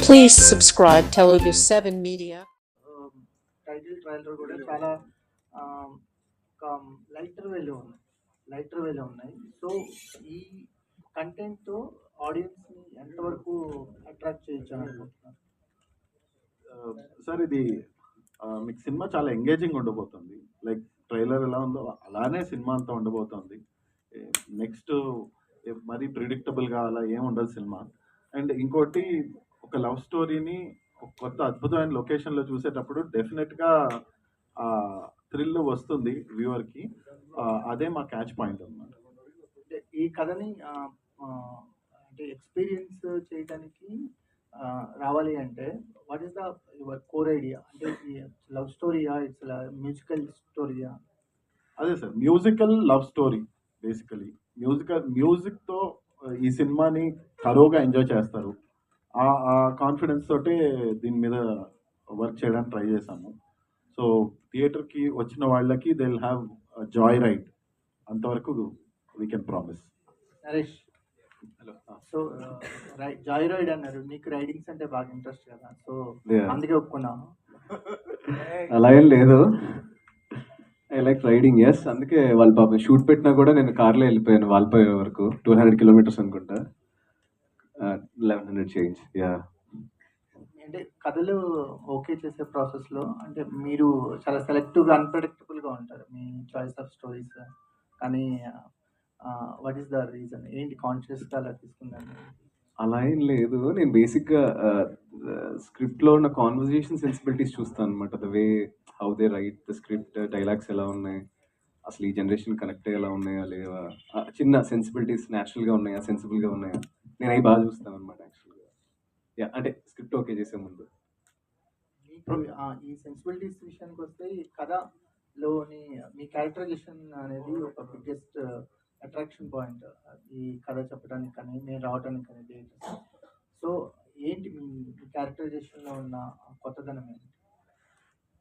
Please subscribe Telugu 7 Media. Title trailer కూడా చాలా lighter వేలో ఉన్నాయి. సో ఈ కంటెంట్తో ఆడియన్స్ని ఎంతవరకు అట్రాక్ట్ చేయొచ్చు అని అనుకుంటున్నారు? సార్ ఇది మీకు సినిమా చాలా ఎంగేజింగ్ ఉండబోతుంది. లైక్ ట్రైలర్ ఎలా ఉందో అలానే సినిమా అంతా ఉండబోతుంది. నెక్స్ట్ మరీ ప్రిడిక్టబుల్గా అలా ఏం ఉండదు సినిమా. అండ్ ఇంకోటి, ఒక లవ్ స్టోరీని ఒక కొత్త అద్భుతమైన లొకేషన్లో చూసేటప్పుడు డెఫినెట్గా థ్రిల్ వస్తుంది వ్యూవర్కి. అదే మా క్యాచ్ పాయింట్ అన్నమాట. అంటే ఈ కథని అంటే ఎక్స్పీరియన్స్ చేయడానికి రావాలి అంటే what is the your core idea? అంటే లవ్ స్టోరీయా, ఇట్స్ మ్యూజికల్ స్టోరీయా? అదే sir, musical love story. Basically మ్యూజిక్తో ఈ సినిమాని థరోగా ఎంజాయ్ చేస్తారు. ఆ కాన్ఫిడెన్స్ తోటే దీని మీద వర్క్ చేయడానికి ట్రై చేశాము. సో థియేటర్కి వచ్చిన వాళ్ళకి they will have joy ride, అంతవరకు we can promise. Naresh, hello. So joy ride అన్నారు, నీకు రైడింగ్స్ అంటే బాగా ఇంట్రెస్ట్ కదా, సో అందుకే ఒప్పుకున్నాను. అలా ఏం లేదు, ఐ లైక్ రైడింగ్. ఎస్, అందుకే వాళ్ళ పాపం షూట్ పెట్టినా కూడా నేను కార్లో వెళ్ళిపోయాను వాల్పాయ వరకు. 200 కిలోమీటర్స్ అనుకుంటా, 1100 చేంజ్. యా, అంటే కథలు ఓకే చేసే ప్రాసెస్లో అంటే మీరు చాలా సెలెక్టివ్గా అన్ప్రెడిక్టబుల్గా ఉంటారు మీ చాయిస్ ఆఫ్ స్టోరీస్, కానీ వాట్ ఈస్ ద రీజన్? ఏంటి కాన్షియస్గా అలా తీసుకున్నాను? అలా ఏం లేదు, నేను బేసిక్గా స్క్రిప్ట్లో ఉన్న కాన్వర్జేషన్ సెన్సిబిలిటీస్ చూస్తాను అనమాట. The way how they right the script, dialogues ఎలా ఉన్నాయి, అసలు ఈ జనరేషన్ కనెక్ట్ ఎలా ఉన్నాయా లేవా, చిన్న సెన్సిబిలిటీస్ న్యాచురల్గా ఉన్నాయా, సెన్సిబుల్గా ఉన్నాయా, నేను అవి బాగా చూస్తాను అనమాట యాక్చువల్గా. యా, అంటే స్క్రిప్ట్ ఓకే చేసే ముందు. ఈ సెన్సిబిలిటీస్ విషయానికి వస్తే ఈ కథలోని మీ క్యారెక్టరైజేషన్ అనేది ఒక బిగ్గెస్ట్ అట్రాక్షన్ పాయింట్ ఈ కథ చెప్పడానికి కానీ నేను రావడానికి కానీ థియేటర్స్. సో ఏంటి మీ క్యారెక్టరైజేషన్లో ఉన్న కొత్తదనం ఏంటి?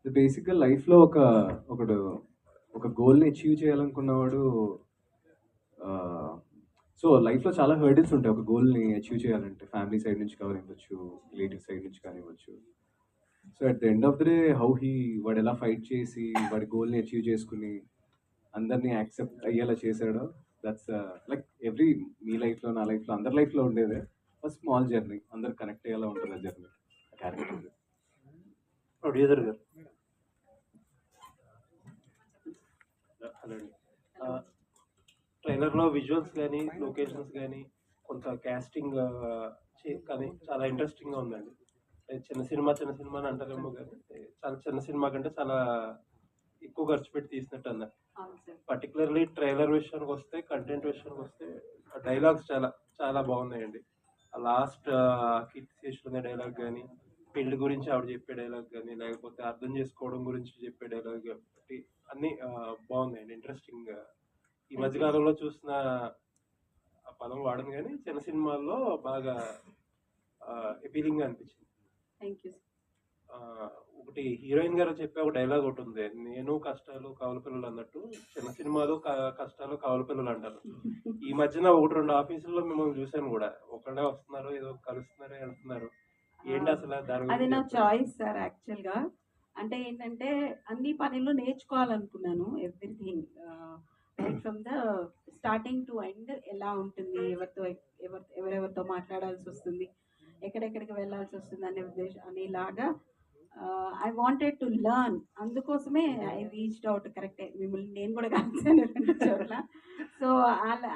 బేసిక్గా లైఫ్లో ఒక గోల్ని అచీవ్ చేయాలనుకున్నవాడు, సో లైఫ్లో చాలా హర్డిల్స్ ఉంటాయి ఒక గోల్ని అచీవ్ చేయాలంటే. ఫ్యామిలీ సైడ్ నుంచి కానివ్వచ్చు, రిలేటివ్ సైడ్ నుంచి కానివ్వచ్చు. So at the end of the day వాడు ఎలా ఫైట్ చేసి వాడి గోల్ని అచీవ్ చేసుకుని అందరినీ యాక్సెప్ట్ అయ్యేలా చేశాడో, దట్స్ లైక్ మీ లైఫ్లో, నా లైఫ్లో, అందరి లైఫ్లో ఉండేదే స్మాల్ జర్నీ. అందరు కనెక్ట్ అయ్యేలా ఉంటుంది ఆ జర్నీ, క్యారెక్టర్. ప్రొడ్యూసర్ గారు, హలో. ట్రైలర్లో విజువల్స్ కానీ లొకేషన్స్ కానీ కొంత క్యాస్టింగ్ కానీ చాలా ఇంట్రెస్టింగ్గా ఉందండి. చిన్న సినిమా అని అంటారేమో కానీ చాలా చిన్న సినిమా కంటే చాలా ఎక్కువ ఖర్చు పెట్టి తీసినట్టు అన్నారు. పర్టికులర్లీ ట్రైలర్ విషయానికి వస్తే, కంటెంట్ విషయానికి వస్తే డైలాగ్స్ చాలా చాలా బాగున్నాయండి. లాస్ట్ కీర్తిశేషులు డైలాగ్ కానీ, పెళ్లి గురించి ఆవిడ చెప్పే డైలాగ్ కానీ, లేకపోతే అర్థం చేసుకోవడం గురించి చెప్పే డైలాగ్ బట్టి అన్నీ బాగున్నాయండి, ఇంట్రెస్టింగ్. ఈ మధ్యకాలంలో చూసిన ఆ పదం వాడను కానీ చిన్న సినిమాల్లో బాగా అపీలింగ్గా అనిపించింది. ఒకటి హీరోయిన్ గారు చెప్పే ఒక డైలాగ్ ఒకటి ఉంది, నేను కష్టాలు కవల పిల్లలు అన్నట్టు చిన్న సినిమాలు కష్టాలు కవల పిల్లలు అంటారు. ఈ మధ్యన 1-2 ఆఫీసుల్లో మిమ్మల్ని చూశాను కూడా, ఒకళ్ళే వస్తున్నారు, ఏదో కలుస్తున్నారు, వెళ్తున్నారు. ఏంటి అసలు దాని అది నా చాయిస్ సార్. యాక్చువల్గా అంటే ఏంటంటే అన్ని పనులు నేర్చుకోవాలనుకున్నాను. Everything right from the starting to end ఎలా ఉంటుంది, ఎవరెవరితో మాట్లాడాల్సి వస్తుంది, ఎక్కడెక్కడికి వెళ్ళాల్సి వస్తుంది అనే ఉద్దేశం అనేలాగా ఐ వాంటెడ్ టు లర్న్. అందుకోసమే ఐ రీచ్డ్ అవుట్. కరెక్టే, మిమ్మల్ని నేను కూడా కలిసాను 2 చోట్ల. సో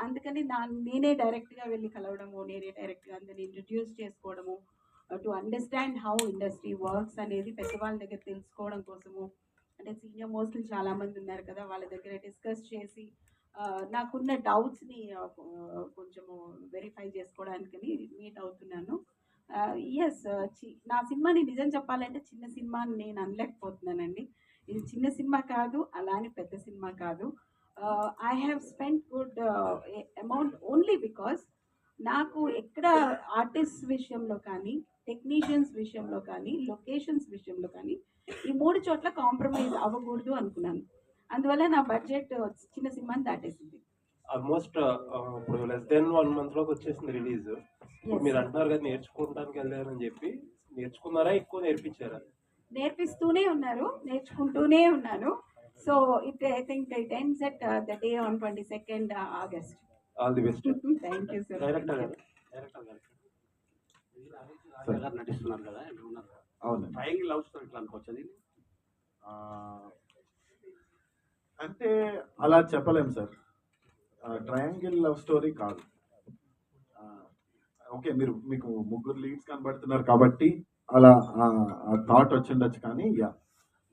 అందుకని నేనే డైరెక్ట్గా వెళ్ళి కలవడము, నేనే డైరెక్ట్గా అందరిని ఇంట్రడ్యూస్ చేసుకోవడము, to understand how industry works అనేది పెద్దవాళ్ళ దగ్గర తెలుసుకోవడం కోసము. అంటే సీనియర్ మోస్ట్లీ చాలామంది ఉన్నారు కదా, వాళ్ళ దగ్గర డిస్కస్ చేసి నాకున్న డౌట్స్ని కొంచెము వెరిఫై చేసుకోవడానికని మీట్ అవుతున్నాను. ఎస్, నా సినిమాని నిజం చెప్పాలంటే చిన్న సినిమా అని నేను అనలేకపోతున్నానండి. ఇది చిన్న సినిమా కాదు, అలానే పెద్ద సినిమా కాదు. I have spend good amount only because నాకు ఎక్కడ ఆర్టిస్ట్ విషయంలో కానీ, టెక్నీషియన్స్ విషయంలో కానీ, లొకేషన్స్ విషయంలో కానీ ఈ 3 చోట్ల కాంప్రమైజ్ అవ్వకూడదు అనుకున్నాను. అందువల్ల నా బడ్జెట్ చిన్న సినిమాని దాటేసింది. ఆల్మోస్ట్ ఇప్పుడు లెస్ దెన్ 1 మంత్లోకి వచ్చేసింది రిలీజ్. ఇప్పుడు మీరు అంటున్నారు కదా నేర్చుకోవడానికి వెళ్ళారని చెప్పి, నేర్చుకున్నారా, ఎక్కువ నేర్పించారా? నేర్పిస్తూనే ఉన్నారు, నేర్చుకుంటూనే ఉన్నాను. So I think it ends at the day on 22nd August. All the best. Thank you sir. Director గారు గారు నటిస్తున్నారు కదా, ఉన్నారు కదా. అవును. ట్రయాంగిల్ లవ్ స్టోరీ ఇట్లా అనుకోవచ్చు అది. అంటే అలా చెప్పలేం సార్. ట్రయాంగిల్ లవ్ స్టోరీ కాదు. ఓకే, మీకు ముగ్గురు లీడ్స్ కనబడుతున్నారు కాబట్టి అలా థాట్ వచ్చిండొచ్చు, కానీ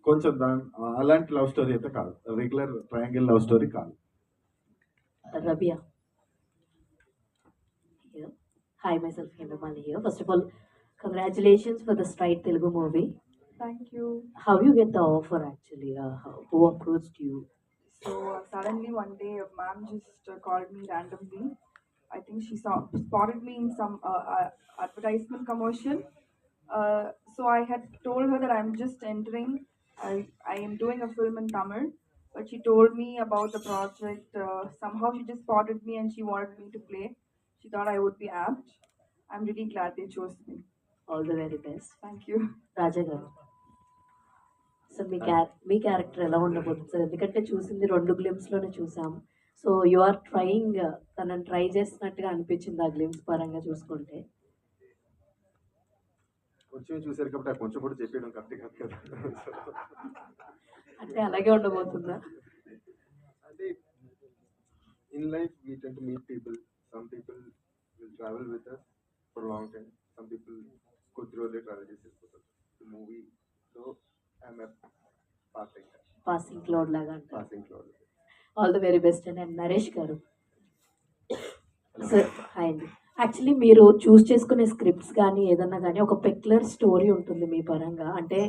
కొంచెం అలాంటి లవ్ స్టోరీ అయితే కాదు. రెగ్యులర్ ట్రయాంగిల్ లవ్ స్టోరీ కాదు. Rabia. Here. Hi, myself Hemamali here. First of all, congratulations for the Stride Telugu movie. Thank you. How you get the offer actually? Who approached you? So suddenly one day a ma'am just called me randomly. I think she spotted me in some advertisement commercial. So I had told her that I'm just entering. I am doing a film in Tamil, but she told me about the project. Somehow she just spotted me and she wanted me to play. She thought I would be apt. I'm really glad they chose me. All the very best. Thank you. Raja garu. So మీ character ఎలా ఉండబోతుంది sir? ఎందుకంటే చూసింది 2 గ్లిమ్స్లోనే చూసాం. So you are trying, తనని try చేసినట్టుగా అనిపించింది ఆ గ్లిమ్స్ పరంగా చూసుకుంటే. కొంచెం చూసారు కాబట్టి ఆ కొంచెం కూడా చెప్పేయడం కరెక్ట్ కాదు కదా. అంటే అలాగే ఉండబోతుందా? అంటే in life we tend to meet people. Some people will travel with us for a long time. Some people కొద్ది రోజులే ట్రావెల్ చేసేస్తారు. మూవీలో ఐఎమ్ పాసింగ్ క్లౌడ్ లాగా అంటారు. Passing cloud. All the very best and Naresh garu. Sir hi అండి. Actually మీరు చూస్ చేసుకునే scripts కానీ ఏదన్నా కానీ ఒక పెక్యులర్ స్టోరీ ఉంటుంది మీ పరంగా. అంటే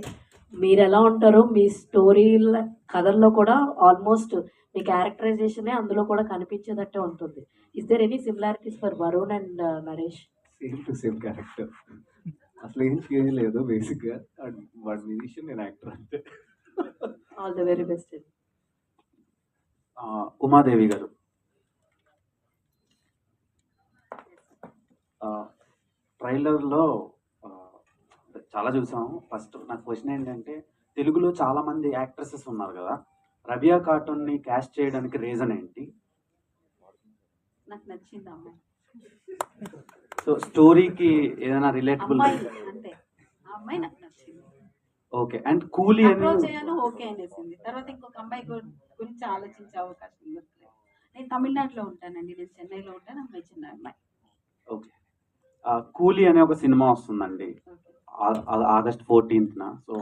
మీరు ఎలా ఉంటారో మీ స్టోరీల కథల్లో కూడా ఆల్మోస్ట్ మీ క్యారెక్టరైజేషనే అందులో కూడా కనిపించేటట్టే ఉంటుంది. Is there any similarities for Varun and Naresh? Same to same character, అసలు ఏం చేంజ్ లేదు బేసిక్గా. వాడు మ్యూజిషియన్, నేను యాక్టర్ అంతే. ఆల్ ది వెరీ బెస్ట్ అండి. ఉమాదేవి గారు, ట్రైలర్లో చాలా చూసాము. ఫస్ట్ నాకు క్వశ్చన్ ఏంటంటే, తెలుగులో చాలా మంది యాక్ట్రెసెస్ ఉన్నారు కదా, రబియా ఖాటూన్ని క్యాస్ట్ చేయడానికి రీజన్ ఏంటి? నాకు నచ్చింది అమ్మాయి. సో స్టోరీకి ఏదైనా రిలేటబుల్? అమ్మాయి అంతే, ఆ అమ్మాయి నాకు నచ్చింది. ఓకే. అండ్ కూలీ అప్రోచ్ అని అయ్యాను, ఓకే అనేసింది. తర్వాత ఇంకొక అమ్మాయి గురించి ఆలోచించే అవకాశం దొరకలేదు. నేను తమిళనాడులో ఉంటానండి, నేను చెన్నైలో ఉంటాను. అమ్మాయి చిన్న అమ్మాయి. ఓకే. కూలీ అనే ఒక సినిమా వస్తుందండి ఆగస్ట్ 14th. సో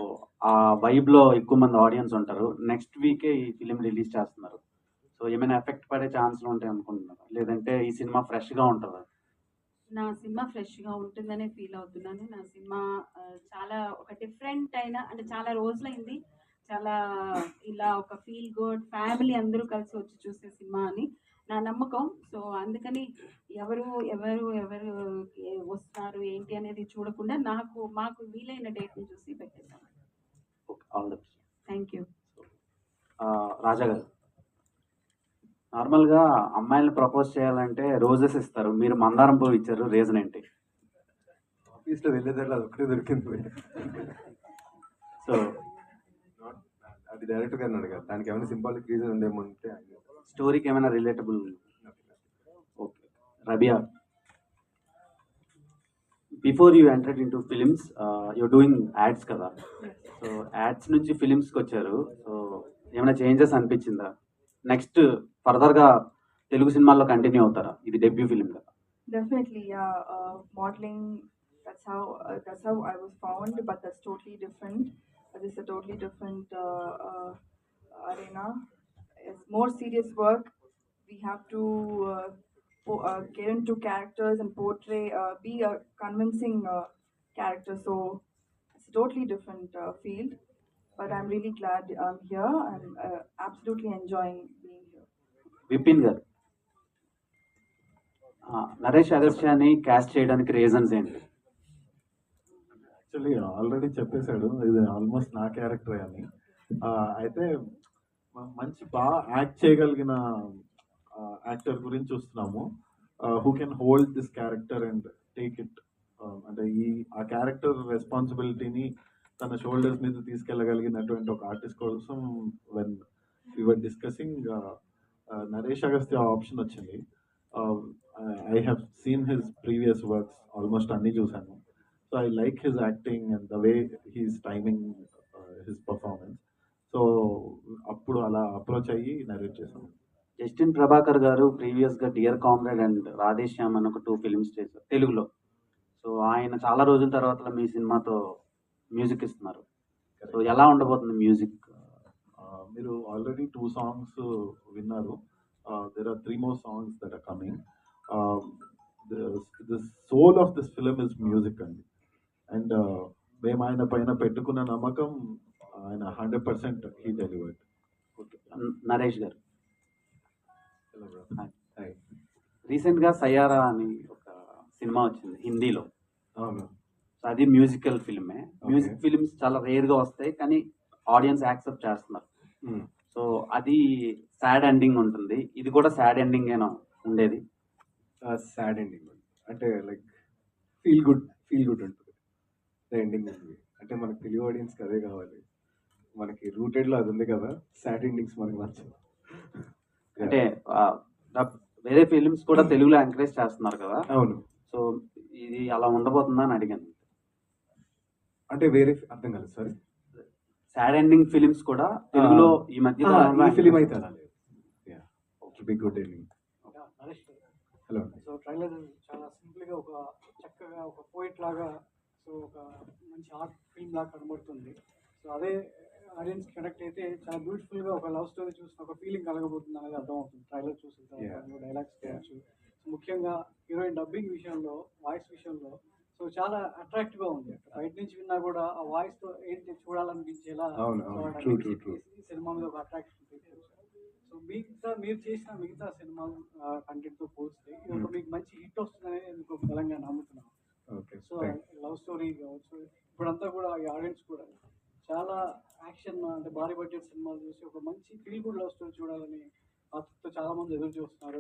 ఆ వైబ్లో ఎక్కువ మంది ఆడియన్స్ ఉంటారు. నెక్స్ట్ వీకే ఈ ఫిలిం రిలీజ్ చేస్తున్నారు. సో ఏమైనా ఎఫెక్ట్ పడే ఛాన్స్లు ఉంటాయి అనుకుంటున్నారా, లేదంటే ఈ సినిమా ఫ్రెష్గా ఉంటుందా? నా సినిమా ఫ్రెష్గా ఉంటుందనే ఫీల్ అవుతున్నాను. నా సినిమా చాలా ఒక డిఫరెంట్ అయిన, అంటే చాలా రోజులైంది, చాలా ఇలా ఒక ఫీల్ గుడ్ ఫ్యామిలీ అందరూ కలిసి వచ్చి చూసే సినిమా అని నా నమ్మకం. సో అందుకని ఎవరు ఎవరు ఎవరు వస్తున్నారు ఏంటి అనేది చూడకుండా మాకు వీలైన డేట్ని చూసి పెట్టేశాను. Okay, all the best. Thank you. Raja garu, నార్మల్గా అమ్మాయిలను ప్రపోజ్ చేయాలంటే రోజెస్ ఇస్తారు, మీరు మందారం పువ్వు ఇచ్చారు, రీజన్ ఏంటి? ఆఫీస్లో వెళ్ళేదాన్ని అది ఒకటే దొరికింది. సో అది డైరెక్టర్ గారిని అడిగారు, దానికి ఏమైనా సింబాలిక్ రీజన్ ఉందేమో అంటే స్టోరీకి ఏమైనా relatable? Okay. Rabia, before you entered in to films you're doing ads కదా, సో యాడ్స్ నుంచి ఫిలిమ్స్కి వచ్చారు. సో ఏమైనా చేంజెస్ అనిపించిందా? నెక్స్ట్ ఫర్దర్గా తెలుగు సినిమాల్లో కంటిన్యూ అవుతారా? ఇది డెబ్యూ ఫిలిం కదా. Definitely, yeah. Modeling, that's how I was found, but that's totally different. This is a totally different arena. It's more serious work. We have to get into characters and portray, be a convincing character. So it's a totally different field. But I'm really glad I'm here. I'm absolutely enjoying being here. Vipin గారు, Naresh అగర్షాని caste చేయడానికి reasons ఏంటి? Actually already చెప్పేశాడు, ఇది almost నా క్యారెక్టరే అని. అయితే మంచి బాగా యాక్ట్ చేయగలిగిన యాక్టర్ గురించి చూస్తున్నాము, who can hold this character and take it అంటే ఆ క్యారెక్టర్ రెస్పాన్సిబిలిటీని తన షోల్డర్స్ మీద తీసుకెళ్ళగలిగినటువంటి ఒక ఆర్టిస్ట్ కోసం when your discussing Naresh Agastya option వచ్చింది. I have seen his previous works almost అన్నీ చూశాను. So I like his acting and the way he's timing his performance. So అప్పుడు అలా అప్రోచ్ అయ్యి నరేట్ చేశాను. జస్టిన్ ప్రభాకర్ గారు ప్రీవియస్గా డియర్ కామ్రేడ్ అండ్ రాధేశ్యామ్ అని ఒక 2 ఫిల్మ్స్ చేశారు తెలుగులో. సో ఆయన చాలా రోజుల తర్వాత మీ సినిమాతో మ్యూజిక్ ఇస్తున్నారు. సో ఎలా ఉండబోతుంది మ్యూజిక్? మీరు ఆల్రెడీ 2 సాంగ్స్ విన్నారు. There are 3 more songs that are coming. The soul of this film is music అండి. అండ్ మేము ఆయన పైన పెట్టుకున్న నమ్మకం ఆయన 100% he delivered. నరేష్ గారు రీసెంట్గా సయ్యారా అని ఒక సినిమా వచ్చింది హిందీలో. అవును. సో అది మ్యూజికల్ ఫిల్మే. మ్యూజిక్ ఫిల్మ్స్ చాలా రేర్గా వస్తాయి కానీ ఆడియన్స్ యాక్సెప్ట్ చేస్తున్నారు. సో అది సాడ్ ఎండింగ్ ఉంటుంది. ఇది కూడా సాడ్ ఎండింగ్ ఏనా ఉండేది? సాడ్ ఎండింగ్ అంటే లైక్ ఫీల్ గుడ్ ఉంటుంది ఎండింగ్ ఉంది. అంటే మనకి తెలుగు ఆడియన్స్కి అదే కావాలి. మనకి రూటెడ్లో అది ఉంది కదా, సాడ్ ఎండింగ్స్ మనకి నచ్చవు. అంటే వేరే ఫిల్మ్స్ కూడా తెలుగులో ఎంకరేజ్ చేస్తున్నారు కదా. అవును. సో ఇది అలా ఉండబోతుందా అని అడిగాను. అంటే వేరే అర్థం కాలేదు సారీ. సాడ్ ఎండింగ్ ఫిల్మ్స్ కూడా తెలుగులో ఈ మధ్య ఫిలిం అయితే అలా లేదు. Big good ending. Hello. So trailer చాలా సింపుల్గా ఒక చక్కగా ఒక పోయిట్ లాగా, సో ఒక మంచి ఆర్ట్ ఫిల్మ్ లాగా కనబడుతుంది. సో అదే ఆడియన్స్ కనెక్ట్ అయితే చాలా బ్యూటిఫుల్గా ఒక లవ్ స్టోరీ చూసిన ఒక ఫీలింగ్ కలగబోతుంది అనేది అర్థమవుతుంది ట్రైలర్ చూసిన తర్వాత. డైలాగ్స్ కావచ్చు, ముఖ్యంగా హీరోయిన్ డబ్బింగ్ విషయంలో, వాయిస్ విషయంలో సో చాలా అట్రాక్టివ్గా ఉంది. బయట నుంచి విన్నా కూడా ఆ వాయిస్తో ఏంటి చూడాలనిపించేలా ఈ సినిమా మీద ఒక అట్రాక్షన్. సో మీరు చేసిన మిగతా సినిమా కంటెంట్తో పోలిస్తే ఇది ఒక మీకు మంచి హిట్ వస్తుందని నేను బలంగా నమ్ముతున్నాను. సో లవ్ స్టోరీ కావచ్చు, ఇప్పుడంతా కూడా ఈ ఆడియన్స్ కూడా చాలా యాక్షన్ అంటే భారీ బడ్జెట్ సినిమాలు చూసి ఒక మంచి ఫీల్ గుడ్ లవ్ స్టోరీ చూడాలని ఆతృతతో చాలా మంది ఎదురు చూస్తున్నారు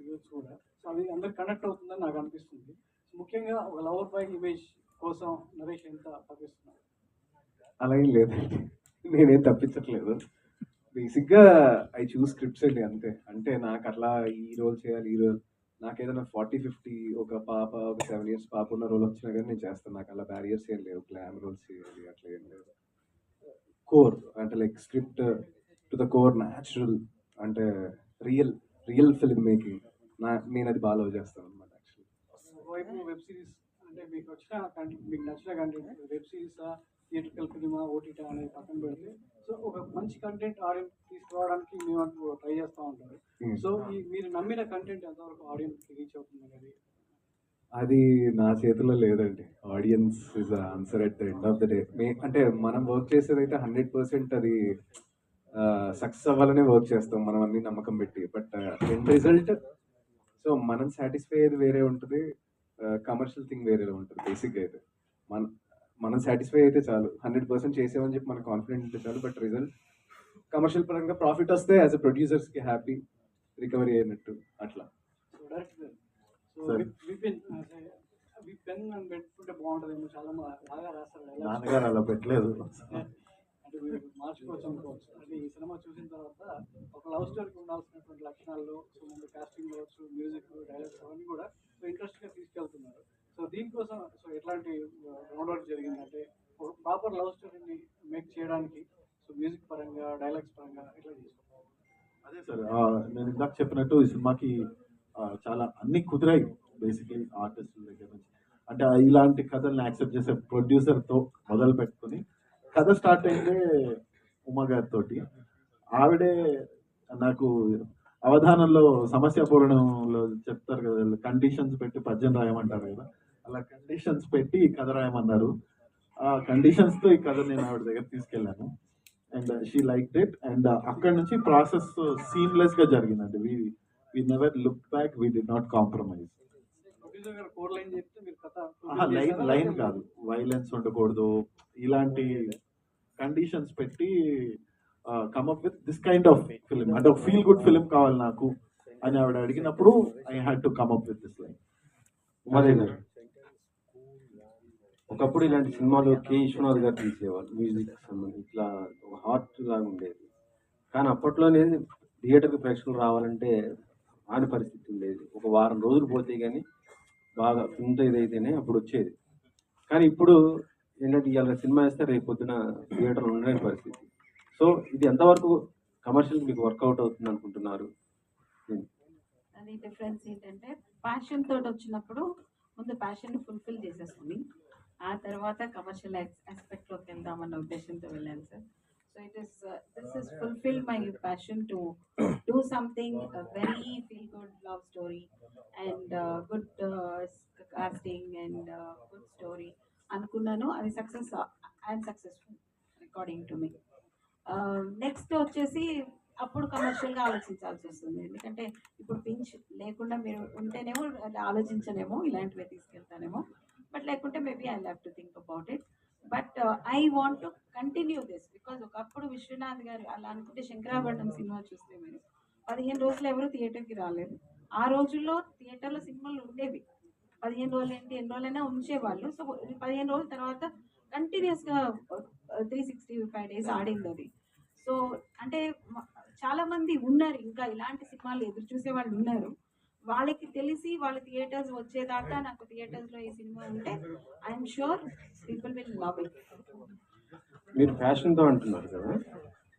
యూత్స్ కూడా. సో అది అందరికి కనెక్ట్ అవుతుందని నాకు అనిపిస్తుంది. ముఖ్యంగా ఒక లవర్ బాయ్ ఇమేజ్ కోసం నరేష్ ఎంత తప్పిస్తున్నారు? అలా ఏం లేదండి, నేనేం తప్పించట్లేదు. బేసిక్గా ఐ చూస్ స్క్రిప్ట్స్ అండి అంతే. అంటే నాకు అట్లా ఈ రోల్ చేయాలి, ఈ రోల్ నాకు ఏదైనా 40-50 ఒక పాప, ఒక 7 years పాప ఉన్న రోల్ వచ్చినా కానీ నేను చేస్తాను. నాకు అలా బ్యారియర్స్ ఏం లేవు, గ్లామ్ రోల్స్ చేయాలి అట్లా ఏం లేదు. కోర్ అంటే like script to the core, natural అంటే రియల్ ఫిల్మ్ మేకింగ్ నేను అది బాగా లవ్ చేస్తాను అనమాట. యాక్చువల్లీ ఒకవైపు వెబ్ సిరీస్ అంటే మీకు వచ్చిన కంటెంట్, మీకు నచ్చిన కంటెంట్ వెబ్ సిరీసా, థియేట్రికల్ ఫిల్మా, ఓటీటీ అనేది పక్కన పెడితే సో ఒక మంచి కంటెంట్ ఆడియన్స్ తీసుకురావడానికి మేము ట్రై చేస్తూ ఉంటారు. సో మీరు నమ్మిన కంటెంట్ ఎంతవరకు ఆడియన్స్కి రీచ్ అవుతుంది అనేది అది నా చేతిలో లేదండి. Audience is answer at the end of the day. అంటే మనం వర్క్ చేసేది అయితే 100% అది సక్సెస్ అవ్వాలనే వర్క్ చేస్తాం మనం అన్ని నమ్మకం పెట్టి. బట్ ఎండ్ రిజల్ట్ సో మనం సాటిస్ఫై అయ్యేది వేరే ఉంటుంది, కమర్షియల్ థింగ్ వేరేలా ఉంటుంది. బేసిక్గా అయితే మనం సాటిస్ఫై అయితే చాలు, 100% చేసామని చెప్పి మనకు కాన్ఫిడెంట్ ఉంటే చాలు. బట్ రిజల్ట్ కమర్షియల్ పరంగా ప్రాఫిట్ వస్తే యాజ్ అ ప్రొడ్యూసర్స్కి హ్యాపీ, రికవరీ అయినట్టు అట్లా. సో డైరెక్ట్ పెన్ అని పెట్టుకుంటే బాగుంటుందేమో, చాలా బాగా రాస్తారు. నాన్నగారు అలా పెట్టలేదు. అంటే మీరు మార్చుకోవచ్చు అనుకోవచ్చు. అంటే ఈ సినిమా చూసిన తర్వాత ఒక లవ్ స్టోరీకి ఉండాల్సినటువంటి లక్షణాలు, సో ముందు కాస్టింగ్ కావచ్చు, మ్యూజిక్, డైలాగ్స్ అవన్నీ కూడా సో ఇంట్రెస్ట్గా తీసుకెళ్తున్నారు. సో దీనికోసం సో ఎట్లాంటి గ్రౌండ్ వర్క్ జరిగిందంటే ఒక ప్రాపర్ లవ్ స్టోరీని మేక్ చేయడానికి సో మ్యూజిక్ పరంగా, డైలాగ్స్ పరంగా ఎట్లా చేసుకుంటారు? అదే సార్, నేను ఇందాక చెప్పినట్టు ఈ సినిమాకి చాలా అన్ని కుదిరాయి బేసిక్లీ ఆర్టిస్టుల దగ్గర నుంచి. అంటే ఇలాంటి కథల్ని యాక్సెప్ట్ చేసే ప్రొడ్యూసర్తో మొదలు పెట్టుకుని కథ స్టార్ట్ అయిందే ఉమా గారితో. ఆవిడే నాకు అవధానంలో సమస్యాపూర్ణంలో చెప్తారు కదా, కండిషన్స్ పెట్టి పద్యం రాయమంటారు కదా, అలా కండిషన్స్ పెట్టి కథ రాయమన్నారు. ఆ కండిషన్స్తో ఈ కథ నేను ఆవిడ దగ్గర తీసుకెళ్ళాను and she liked it. And అక్కడ నుంచి ప్రాసెస్ సీమ్లెస్గా జరిగిందండి. we never looked back, we did not compromise. Line కాదు, వైలెన్స్ ఉండకూడదు, ఇలాంటి కండిషన్స్ పెట్టి come up with this kind of film. అంటే ఒక ఫీల్ గుడ్ ఫిలిం కావాలి నాకు అని ఆవిడ అడిగినప్పుడు I had to come up with this line. ఒకప్పుడు ఇలాంటి సినిమాలు కే విశ్వనాథ్ గారు తీసేవాళ్ళు, మ్యూజిక్ సంబంధించి ఇట్లా ఒక హార్ట్ లాగా ఉండేది. కానీ అప్పట్లోనే థియేటర్కి ప్రేక్షకులు రావాలంటే రాని పరిస్థితి ఉండేది. ఒక వారం రోజులు పోతే కానీ బాగా ఇంత ఇదైతేనే అప్పుడు వచ్చేది. కానీ ఇప్పుడు ఏంటంటే ఇవాళ సినిమా వేస్తే రేపు పొద్దున థియేటర్లో ఉండలేని పరిస్థితి. సో ఇది ఎంతవరకు కమర్షియల్ మీకు వర్కౌట్ అవుతుంది అనుకుంటున్నారు? అది డిఫరెన్స్ ఏంటంటే ప్యాషన్ తోటి వచ్చినప్పుడు ముందు ప్యాషన్ ఫుల్ఫిల్ చేసేసుకుని ఆ తర్వాత కమర్షియల్ ఆస్పెక్ట్లోకి వెళ్దామన్న ఉద్దేశంతో వెళ్ళాను sir. So this is fulfil my passion to do something very feel good love story and good casting and good story అనుకున్నాను. అది success, I'm successful according to me. Next వచ్చేసి అప్పుడు కమర్షియల్గా ఆలోచించాల్సి వస్తుంది. ఎందుకంటే ఇప్పుడు పించ్ లేకుండా మీరు ఉంటేనేమో ఆలోచించనేమో ఇలాంటివే తీసుకెళ్తానేమో, బట్ లేకుంటే maybe I have to think about it. But I want to continue this because ఒకప్పుడు విశ్వనాథ్ గారు అలా అనుకుంటే శంకరాభరణం సినిమా చూస్తే మీరు 15 రోజులు ఎవరు థియేటర్కి రాలేదు. ఆ రోజుల్లో థియేటర్లో సినిమాలు ఉండేవి. 15 రోజులు ఏంటి, ఎన్ని రోజులైనా ఉంచేవాళ్ళు. సో 15 రోజుల తర్వాత కంటిన్యూస్గా 365 డేస్ ఆడింది అది. సో అంటే చాలామంది ఉన్నారు, ఇంకా ఇలాంటి సినిమాలు ఎదురు చూసే వాళ్ళు ఉన్నారు. వాళ్ళకి తెలిసి వాళ్ళ థియేటర్స్ వచ్చేదాకా నాకు థియేటర్స్లో ఈ సినిమా ఉంటే I'm sure people will love it. మీరు ఫ్యాషన్తో అంటున్నారు కదా,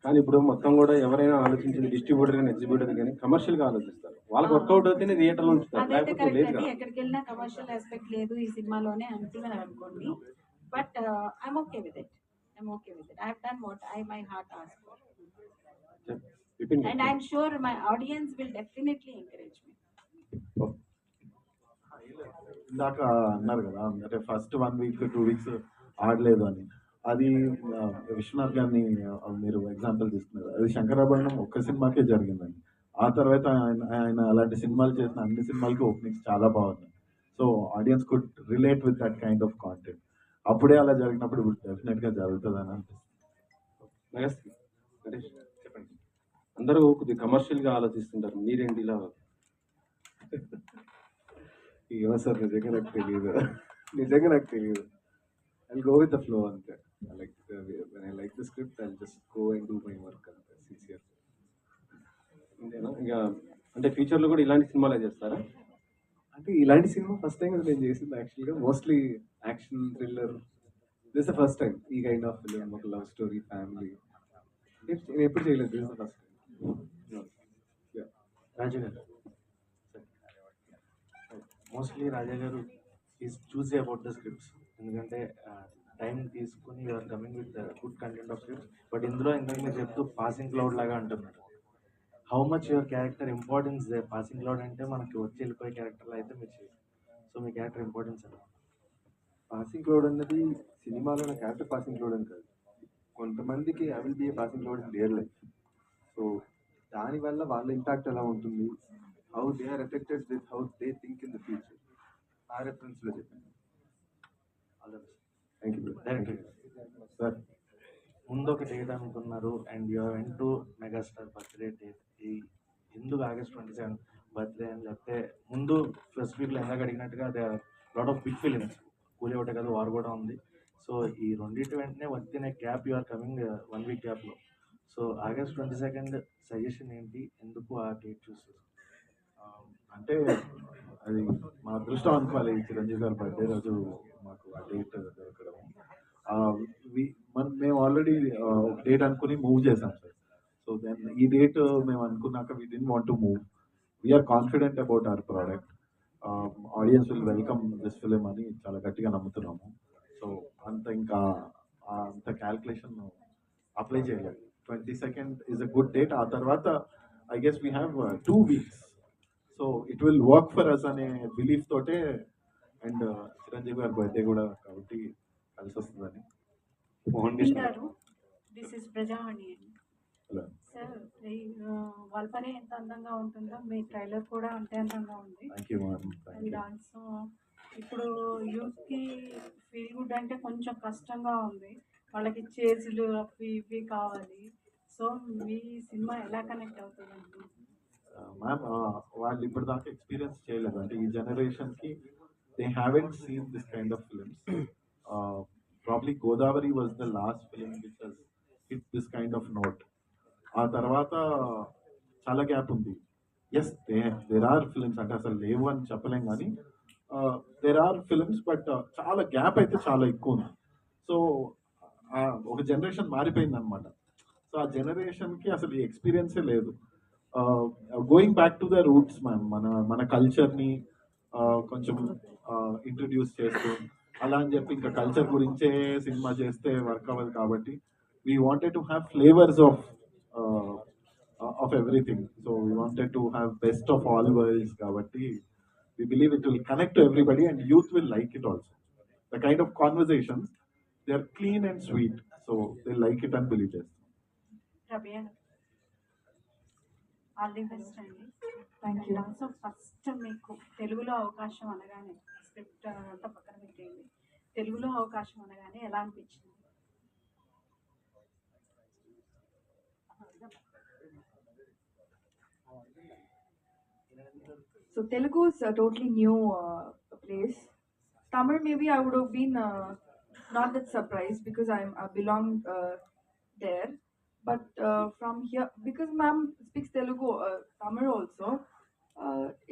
కానీ ఇప్పుడు మొత్తం కూడా ఎవరైనా ఆలోచించేది డిస్ట్రిబ్యూటర్ కానీ ఎగ్జిబ్యూటర్ కానీ కమర్షియల్గా ఆలోచిస్తారు. వాళ్ళకి వర్కౌట్ అవుతేనే థియేటర్లో ఉంచుతారు, అదైతే లేకపోతే కరెక్ట్ లేదు అండి. కదా. ఎక్కడికి వెళ్ళినా కమర్షియల్ ఆస్పెక్ట్ లేదు ఈ సినిమాలోనే అంటున్నారు అనుకోండి. But I'm okay with it. I'm okay with it. I have done what my heart asked for. Vipin And I'm sure my audience will definitely encourage me. ఇందాక అన్నారు కదా, అంటే ఫస్ట్ 1 వీక్ 2 వీక్స్ ఆడలేదు అని. అది విశ్వనాథ్ గారిని మీరు ఎగ్జాంపుల్ తీసుకున్నారు. అది శంకరాభరణం ఒక్క సినిమాకే జరిగిందండి. ఆ తర్వాత ఆయన అలాంటి సినిమాలు చేసిన అన్ని సినిమాలకి ఓపెనింగ్స్ చాలా బాగున్నాయి. So audience could relate with that kind of content. అప్పుడే అలా జరిగినప్పుడు ఇప్పుడు డెఫినెట్గా జరుగుతుందని అనిపిస్తుంది. చెప్పండి. అందరూ కొద్దిగా కమర్షియల్గా ఆలోచిస్తుంటారు, మీరేంటి ఇలా? ఏమో సార్, నిజంగా నాకు తెలియదు. I'll go with the flow అంతే. When I like the script, I'll just go and do my work అంతే, సిన్సియర్. అంతేనా? ఇక అంటే ఫ్యూచర్లో కూడా ఇలాంటి సినిమాలే చేస్తారా? అంటే ఇలాంటి సినిమా ఫస్ట్ టైం నేను చేసింది యాక్చువల్గా. Mostly action thriller. This the first time ఈ కైండ్ ఆఫ్ ఫిలిం, ఒక లవ్ స్టోరీ, ఫ్యామిలీ. నేను ఎప్పుడు చేయలేదు, this the first time. Raja garu, mostly Raja garu is choosy about the scripts. ఎందుకంటే టైం తీసుకుని you are coming with good content of scripts. But ఇందులో ఇందాక మీరు చెప్తూ పాసింగ్ క్లౌడ్ లాగా అంటున్నారు. How much your character importance they? Passing cloud అంటే మనకి వచ్చి వెళ్ళిపోయే క్యారెక్టర్లు అయితే మీరు చేయరు. సో మీ క్యారెక్టర్ ఇంపార్టెన్స్ ఎలా? పాసింగ్ క్లౌడ్ అన్నది సినిమాలో నా క్యారెక్టర్ పాసింగ్ క్లౌడ్ అని కాదు. కొంతమందికి I will be a passing cloud in their life. So దానివల్ల వాళ్ళ ఇంపాక్ట్ ఎలా ఉంటుంది, how they are affected with how they think in the future, ఆ రెఫరెన్స్లో చెప్పాను. థ్యాంక్ యూ సార్, ముందు ఒక డేట్ అనుకున్నారు and you went to megastar birthday date. ఈ ఎందుకు August 27 బర్త్డే అని చెప్తే ముందు స్పెసిఫిక్గా ఎందాక అడిగినట్టుగా they are lot of big films. Coolie ఒకటే కదా, వార్ కూడా ఉంది. సో ఈ రెండింటి వెంటనే వచ్చిన gap, you are coming 1 week గ్యాప్లో. సో August 22 సజెషన్ ఏంటి, ఎందుకు ఆ డేట్ చూస్ చేశారు? అంటే అది మా అదృష్టం అనుకోవాలి. చిరంజీవి గారి బర్త్డే రోజు మాకు ఆ డేట్ దొరకడం. మేము ఆల్రెడీ ఒక డేట్ అనుకుని మూవ్ చేసాం సార్. సో దెన్ ఈ డేట్ మేము అనుకున్నాక we didn't want to move. We are confident about our product. Audience will welcome this film అని చాలా గట్టిగా నమ్ముతున్నాము. సో అంత క్యాల్కులేషన్ అప్లై చేయలేదు. 22 ఈజ్ అ గుడ్ డేట్. ఆ తర్వాత I guess we have 2 weeks. So it will work for us అనే belief తోటే, అండ్ చిరంజీవి గారి బర్త్డే కూడా కాబట్టి కలిసి వస్తుందని. This is Prajavani. Hello sir, వాళ్ళ పని ఎంత అందంగా ఉంటుందో మీ ట్రైలర్ కూడా అంతే అందంగా ఉంది. Thank you ma'am. And also ఇప్పుడు యూత్కి ఫీల్ గుడ్ అంటే కొంచెం కష్టంగా ఉంది. వాళ్ళకి చేజులు అవి ఇవి కావాలి. సో మీ సినిమా ఎలా కనెక్ట్ అవుతుందండి? మ్యామ్, వాళ్ళు ఇప్పటిదాకా ఎక్స్పీరియన్స్ చేయలేదు. అంటే ఈ జనరేషన్కి they haven't seen this kind of films. Probably Godavari was the last film which has hit this kind of note. ఆ తర్వాత చాలా గ్యాప్ ఉంది. ఎస్, దేర్ ఆర్ ఫిలిమ్స్, అంటే అసలు లేవు అని చెప్పలేం, కానీ దేర్ ఆర్ ఫిలిమ్స్, బట్ చాలా గ్యాప్ అయితే చాలా ఎక్కువ ఉంది. సో ఒక జనరేషన్ మారిపోయింది అనమాట. సో ఆ జనరేషన్కి అసలు ఈ ఎక్స్పీరియన్సే లేదు. Going back to the roots ma'am, మన కల్చర్ని కొంచెం ఇంట్రడ్యూస్ చేస్తూ అలా అని చెప్పి ఇంకా కల్చర్ గురించే సినిమా చేస్తే వర్క్ అవ్వదు. కాబట్టి we wanted to have flavours of everything. So we wanted to have best of all world's. కాబట్టి we believe it will connect to everybody and youth will like it also. The kind of conversations, they are clean and sweet, so they like it and believe it. Rabia, all the best అండి. Thank you. So first మీకు తెలుగులో అవకాశం అనగానే, script అంతా పక్కన పెట్టేయండి, తెలుగులో అవకాశం అనగానే ఎలా అనిపించింది? So Telugu is a totally new place. Tamil maybe I would have been not that surprised because I belong there. But from here, because ma'am speaks Telugu, Tamil also,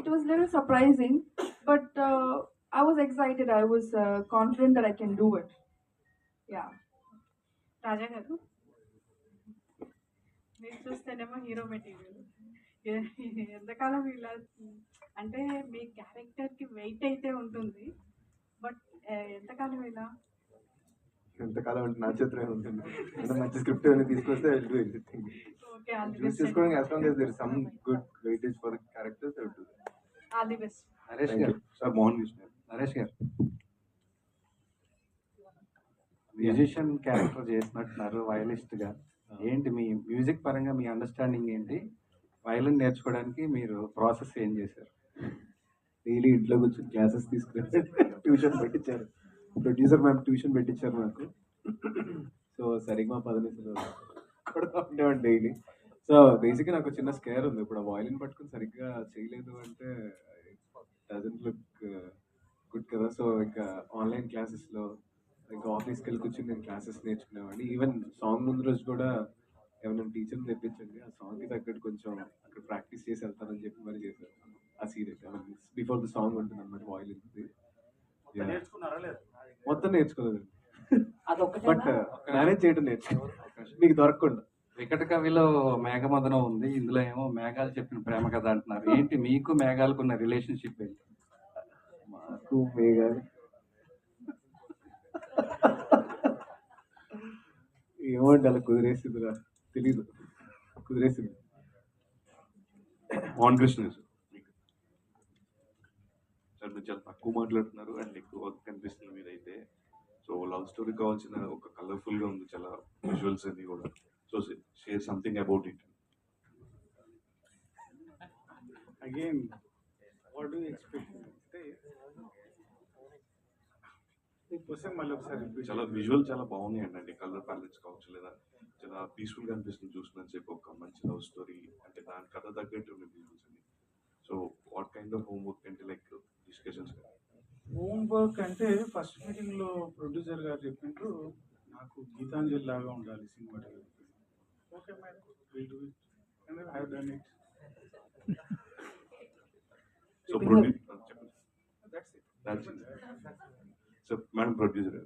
it was little surprising. But I was excited. I was confident that I can do it. Yeah. రాజా గారు, మీరు చూస్తేనేమో hero material, ఎంతకాలం ఇలా అంటే మీ క్యారెక్టర్కి wait అయితే ఉంటుంది, but ఎంతకాలం ఇలా? ఎంతకాలం అంటే నా చేతిలో ఉంటుంది. అంటే మంచి స్క్రిప్ట్ ఏమైనా తీసుకొస్తే I will do everything. Okay, all the choose best. చేసుకోవడం as long as there is some good weightage for the characters I will do. All the best. Naresh garu, sir Mohan Vishnu, Naresh గారు మ్యూజిషియన్ క్యారెక్టర్ చేసినట్టున్నారు వయలిస్ట్గా. ఏంటి మీ మ్యూజిక్ పరంగా మీ understanding ఏంటి? Violin నేర్చుకోవడానికి మీరు process ఏం చేశారు? డైలీ ఇంట్లో కూర్చొని క్లాసెస్ తీసుకుని ట్యూషన్ పెట్టించారు, ప్రొడ్యూసర్ మ్యామ్ ట్యూషన్ పెట్టించారు నాకు. సో సరిగ్గా 10 నిమిషాలు కూడా ఉండేవాడి డైలీ. సో బేసిక్గా నాకు చిన్న స్కేర్ ఉంది. ఇప్పుడు వయలిన్ పట్టుకుని సరిగ్గా చేయలేదు అంటే డజంట్ లుక్ గుడ్ కదా. సో ఇంకా ఆన్లైన్ క్లాసెస్లో ఇంకా ఆఫీస్కి వెళ్ళి కూర్చొని నేను క్లాసెస్ నేర్చుకునేవాడిని. ఈవెన్ సాంగ్ ముందు రోజు కూడా ఏమైనా టీచర్ని తెప్పించండి, ఆ సాంగ్కి తగ్గట్టు కొంచెం అక్కడ ప్రాక్టీస్ చేసి వెళ్తానని చెప్పి మరి చేశారు. ఆ సీరియస్ బిఫోర్ ద సాంగ్ ఉంటుంది అన్నమాట వాయిలిన్. మొత్తం నేర్చుకోలేదు, బట్ మేనేజ్ చేయడం నేర్చుకోవాలి మీకు దొరకకుండా. వికట కవిలో మేఘమదనం ఉంది, ఇందులో ఏమో మేఘాలు చెప్పిన ప్రేమ కథ అంటున్నారు. ఏంటి మీకు మేఘాలకు ఉన్న రిలేషన్షిప్ ఏంటి? మాకు మేఘాలు ఏమంటే అలా కుదిరేసిందిరా, తెలీదు, కుదిరేసింది. మోహన్ కృష్ణ సార్, మీరు చాలా తక్కువ మాట్లాడుతున్నారు అండ్ ఎక్కువ వర్క్ కనిపిస్తుంది మీరైతే. సో లవ్ స్టోరీ కావాల్సిన ఒక కలర్ఫుల్గా ఉంది, చాలా విజువల్స్ అన్ని కూడా. So share something about it. Again what do expect అంటే మళ్ళీ ఒకసారి చాలా విజువల్ చాలా బాగున్నాయి అండి. కలర్ ప్యాలెట్స్ కావచ్చు, లేదా చాలా పీస్ఫుల్గా అనిపిస్తుంది చూసినంత సేపు. ఒక మంచి లవ్ స్టోరీ అంటే దాని కథ తగ్గట్టు ఉన్నాయి విజువల్స్ అని. So what kind of homework అంటే లైక్ డిస్కషన్స్? హోంవర్క్ అంటే ఫస్ట్ మీటింగ్లో ప్రొడ్యూసర్ గారు చెప్పిండ్రు నాకు గీతాంజలి లాగా ఉండాలి cinema. Okay madam, will do it and I have done it. So that's it. So madam producer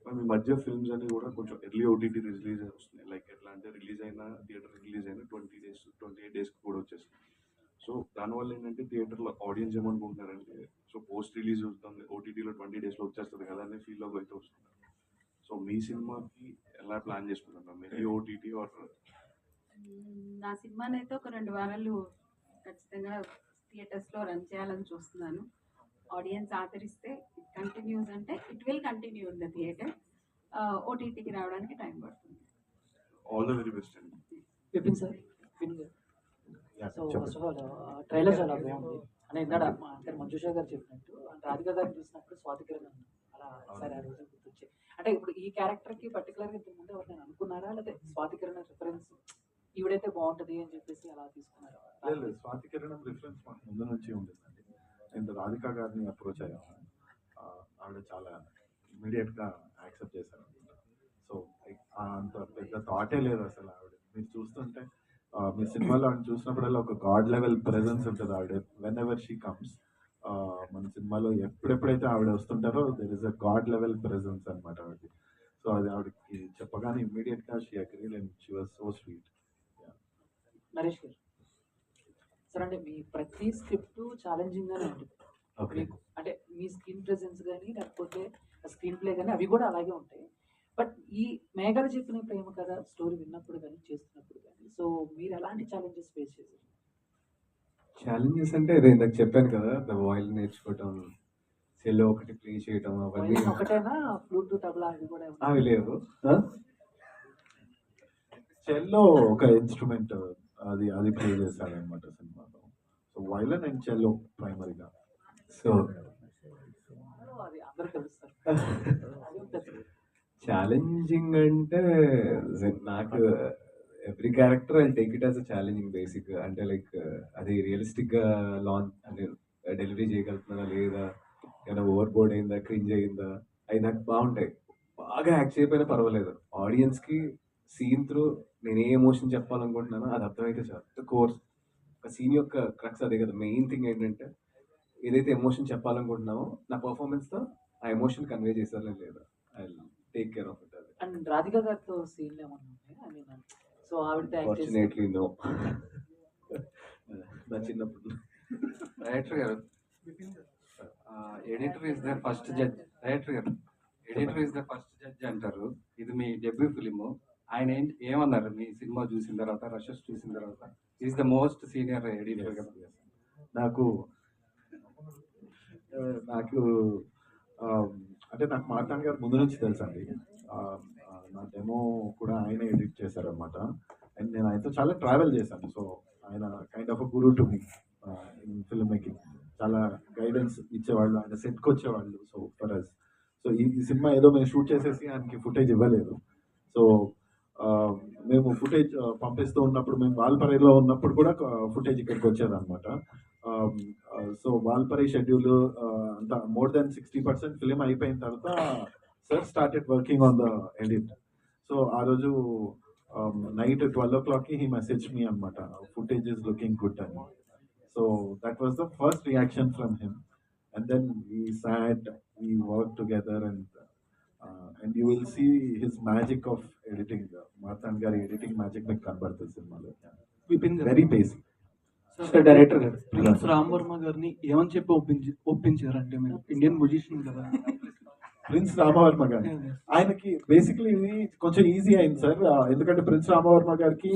ఈ మధ్య ఫిల్మ్స్ అన్ని కూడా కొంచెం ఎర్లీ ఓటీటీ రిలీజ్ వస్తున్నాయి. లైక్ ఎట్లా అంటే రిలీజ్ అయినా థియేటర్ రిలీజ్ అయినా 28 days కూడా వచ్చేస్తుంది. సో దానివల్ల ఏంటంటే థియేటర్లో ఆడియన్స్ ఏమనుకుంటున్నారంటే సో పోస్ట్ రిలీజ్ వస్తుంది, ఓటీటీలో 20 days వచ్చేస్తుంది కదా అనే ఫీల్లోకి అయితే వస్తున్నారు. సో మీ సినిమాకి ఎలా ప్లాన్ చేసుకుంటున్నారు మీరు? OTT or? నా సినిమాని అయితే ఒక 2 వారాలు ఖచ్చితంగా థియేటర్స్లో రన్ చేయాలని చూస్తున్నాను. ఆడియన్స్ ఆదరిస్తే ఇట్ కంటిన్యూస్ అంటే it will continue in the theatre. ఓటీటీకి రావడానికి టైం పడుతుంది. ఆల్ ద వెరీ బెస్ట్ అండి. Vipin sir, so first of all trailer చాలా బాగుంది అని ఇందాక అంటే మంజుషా గారు చెప్పినట్టు, అంటే రాధిక గారిని చూసినప్పుడు స్వాతి కిరణ్ అలా సరే ఆ రోజు గుర్తొచ్చాయి. అంటే ఇప్పుడు ఈ క్యారెక్టర్కి పర్టికులర్గా ఇంతకు ముందు ఎవరైనా అనుకున్నారా, లేకపోతే స్వాతి కిరణ్ రిఫరెన్స్ ఈవిడైతే బాగుంటుంది అని చెప్పేసి అలా తీసుకున్నారా? లేదు, స్వాతి కిరణం రిఫరెన్స్ మాకు ముందు నుంచి ఉంటుందండి. నేను రాధిక గారిని అప్రోచ్ అయ్యాము. ఆవిడ చాలా ఇమీడియట్గా యాక్సెప్ట్ చేశారు. సో అంత పెద్ద థాటే లేదు అసలు ఆవిడ. మీరు చూస్తుంటే మీ సినిమాలో ఆవిడ చూసినప్పుడల్లా ఒక గాడ్ లెవెల్ ప్రెజెన్స్ ఉంటుంది ఆవిడ. వెన్ ఎవర్ షీ కమ్స్ మన సినిమాలో ఎప్పుడెప్పుడైతే ఆవిడ వస్తుంటారో there is a god level presence అనమాట ఆవిడకి. సో అది ఆవిడకి చెప్పగానే ఇమీడియట్గా she agreed and she was so sweet. Naresh garu sir, అంటే మీ ప్రతి స్క్రిప్ట్ ఛాలెంజింగ్గానే ఉంటుంది మీకు. అంటే మీ స్క్రీన్ ప్రెజెన్స్ కానీ లేకపోతే స్క్రీన్ ప్లే కానీ అవి కూడా అలాగే ఉంటాయి. బట్ ఈ మేఘాలు చెప్పిన ప్రేమ కథ స్టోరీ విన్నప్పుడు కానీ చేస్తున్నప్పుడు కానీ సో మీరు ఎలాంటి ఛాలెంజెస్ ఫేస్ చేశారు? ఛాలెంజెస్ అంటే అదే ఇందాక చెప్పాను కదా, ద వాయిల్ నేర్చుకోవటం, సెల్లో ఒకటి ప్లే చేయటం, అవన్నీ ఒకటేనా ఫ్లూట్ తబలా అవి కూడా అవి లేవు. చెల్లో ఒక ఇన్స్ట్రుమెంట్ అది ప్లే చేశాడనమాట సినిమాలో. సో వైలన్ అండ్ చెల్లో ప్రైమరీగా. సో అది అందరూ తెలుస్తారు. ఛాలెంజింగ్ అంటే నాకు every character I take it as a challenging basic. అంటే లైక్ అది రియలిస్టిక్గా లాంచ్ అంటే డెలివరీ చేయగలుగుతున్నా లేదా, ఏమైనా ఓవర్ బోర్డ్ అయిందా, క్రింజ్ అయిందా, అవి నాకు బాగుంటాయి. బాగా యాక్ట్ చేయకపోయినా పర్వాలేదు, ఆడియన్స్కి సీన్ త్రూ నేను ఏ ఎమోషన్ చెప్పాలనుకుంటున్నానో అది అర్థమైతే చాలు. కోర్స్ ఒక సీన్ యొక్క క్రక్స్ అదే కదా. మెయిన్ థింగ్ ఏంటంటే ఏదైతే ఎమోషన్ చెప్పాలనుకుంటున్నామో నా పర్ఫార్మెన్స్తో ఆ ఎమోషన్ కన్వే చేశారో లేదా, I take care of it. అది అండ్ రాధిక గారితో సీన్లు ఏమన్నా ఉన్నాయి? ఐ మీన్ సో ఆవిడతో యాక్ట్ చేసి ఫార్చునేట్లీ నో. నా చిన్నప్పుడు డైరెక్టర్ గారు, editor is the first judge. Director గారు, editor is the first judge అంటారు. ఇది మీ డెబ్యూ ఫిలిము. ఆయన ఏమన్నారు మీ సినిమా చూసిన తర్వాత, రషెస్ చూసిన తర్వాత? Is the most senior editor కదా. నాకు అంటే నాకు మార్తాండ్ గారు ముందు నుంచి తెలుసండి. నా డెమో కూడా ఆయన ఎడిట్ చేశారనమాట. అండ్ నేను ఆయనతో చాలా ట్రావెల్ చేశాను. సో ఆయన kind of a Guru to me in film making. చాలా గైడెన్స్ ఇచ్చేవాళ్ళు, ఆయన సెట్కి వచ్చేవాళ్ళు. సో ఫర్ అస్ సో ఈ సినిమా ఏదో మేము షూట్ చేసేసి ఆయనకి ఫుటేజ్ ఇవ్వలేదు. సో మేము ఫుటేజ్ పంపిస్తూ ఉన్నప్పుడు, మేము వాల్పరైలో ఉన్నప్పుడు కూడా ఫుటేజ్ ఇక్కడికి వచ్చేదన్నమాట. సో వాల్పరై షెడ్యూల్ అంతా మోర్ దెన్ 60% ఫిలిం అయిపోయిన తర్వాత sir started working on the edit. So ఆ రోజు నైట్ 12 o'clockకి హీ మెసేజ్ మీ అనమాట, ఫుటేజ్ ఈజ్ లుకింగ్ గుడ్ అని. So that was the first reaction from him. And then we sat, we work together and you will see his magic of editing. Martand garu editing magic మీకు కనబడుతుంది సినిమాలో. Very basic. Sir director గారు, prince Ram Varma గారిని ఏమని చెప్పి ఒప్పించారంటే, మీరు Indian musician కదా. Prince Rama Varma గారు, ఆయనకి బేసిక్లీ ఇది కొంచెం ఈజీ అయింది సార్. ఎందుకంటే ప్రిన్స్ రామవర్మ గారికి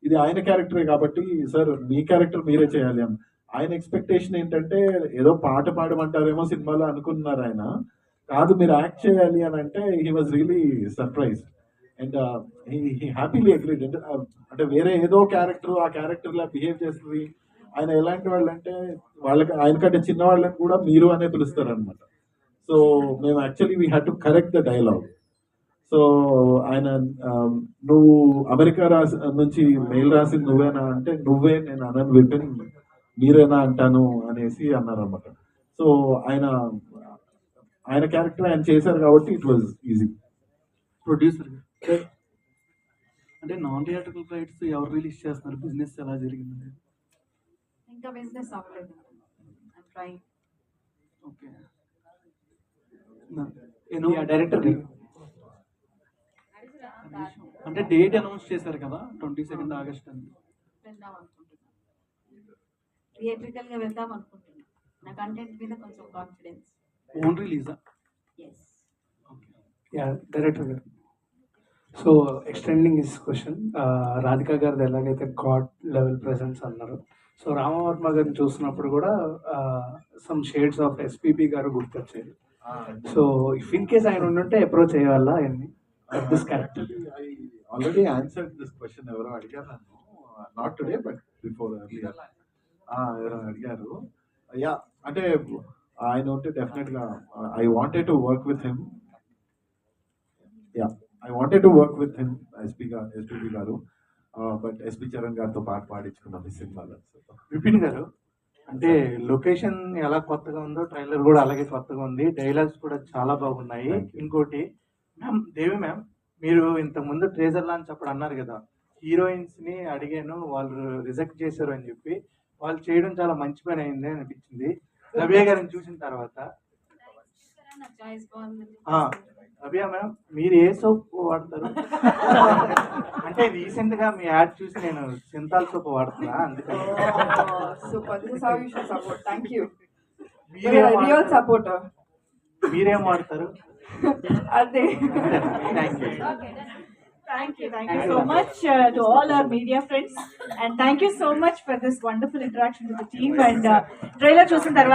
ఇది ఆయన క్యారెక్టరే కాబట్టి, సార్ మీ క్యారెక్టర్ మీరే చేయాలి అని. ఆయన ఎక్స్పెక్టేషన్ ఏంటంటే ఏదో పాట పాడమంటారేమో సినిమాలో అనుకున్నారు ఆయన. కాదు మీరు యాక్ట్ చేయాలి అని అంటే he was really surprise and he happily agreed. అంటే వేరే ఏదో క్యారెక్టర్ ఆ క్యారెక్టర్లా బిహేవ్ చేస్తుంది. ఆయన ఎలాంటి వాళ్ళు అంటే వాళ్ళకి ఆయనకంటే చిన్న వాళ్ళని కూడా మీరు అనే పిలుస్తారు అనమాట. సో మేము actually we had to correct the dialogue. So ఆయన నువ్వు అమెరికా నుంచి మెయిల్ రాసింది నువ్వేనా అంటే, నువ్వే, నేను అనను విపిన్, మీరేనా అంటాను అనేసి అన్నారన్నమాట. సో ఆయన క్యారెక్టర్ ఆయన చేశారు కాబట్టి ఇట్ వాజ్ ఈజీ. ప్రొడ్యూసర్ అంటే నాన్ థియేట్రికల్ రైట్స్ ఎవరు రిలీజ్ చేస్తున్నారు? బిజినెస్ ఎలా జరిగింది? ఇంకా బిజినెస్ అవ్వలేదు. ఓకే. డైరెక్టర్ అంటే డేట్ అనౌన్స్ చేశారు కదా, 22 ఆగస్ట్ అని. వెళ్దాం అనుకుంటున్నాను, థియేట్రికల్ గా వెళ్దాం అనుకుంటున్నాను. నా కంటెంట్ మీద కొంచెం కాన్ఫిడెన్స్. ఓన్ రిలీజా? ఎస్. డైరెక్టర్ గారు, so extending this question, Radhika గారిది ఎలాగైతే గాడ్ లెవెల్ ప్రెసెన్స్ అన్నారు, సో రామవర్మ గారిని చూసినప్పుడు కూడా సమ్ షేడ్స్ ఆఫ్ ఎస్పీబీ గారు గుర్తొచ్చేది. సో ఇఫ్ ఇన్ కేస్ ఆయన ఉండుంటే అప్రోచ్ అయ్యేవాళ్ళ ఆయన్ని this character? I already answered this question. ఎవరో అడిగారు నన్ను, not today but before earlier. ఎవరో అడిగారు. యా, అంటే ఆయన ఉంటే డెఫినెట్గా I wanted to work with him. Yeah, I wanted to work with him, SPB గారు. బట్ ఎస్పీ చరణ్ గారితో పాట పాడించుకున్నాం ఈ సినిమాలో. విపిన్ గారు, అంటే లొకేషన్ ఎలా కొత్తగా ఉందో ట్రైలర్ కూడా అలాగే కొత్తగా ఉంది, డైలాగ్స్ కూడా చాలా బాగున్నాయి. ఇంకోటి మ్యామ్, దేవి మ్యామ్, మీరు ఇంతకు ముందు ట్రేజర్ లాంచ్ అప్పుడు అన్నారు కదా, హీరోయిన్స్ ని అడిగాను వాళ్ళు రిజెక్ట్ చేశారు అని చెప్పి, వాళ్ళు చేయడం చాలా మంచి పని అయింది అనిపించింది నవ్య గారిని చూసిన తర్వాత. నవ్య మ్యామ్, మీరు ఏ సోప్ వాడతారు? అంటే రీసెంట్ గా మీ యాడ్ చూసి నేను సింతాల్ సోప్ వాడుతున్నా, అందుకని. Super. This is how you should support. Thank you. మీరేం You're a real వాడతారు? supporter. మీరేం వాడతారు? Ade. Thank you. Thank you so much to all our media friends, and thank you so much for this wonderful interaction with the team. And trailer చూసిన తర్వాత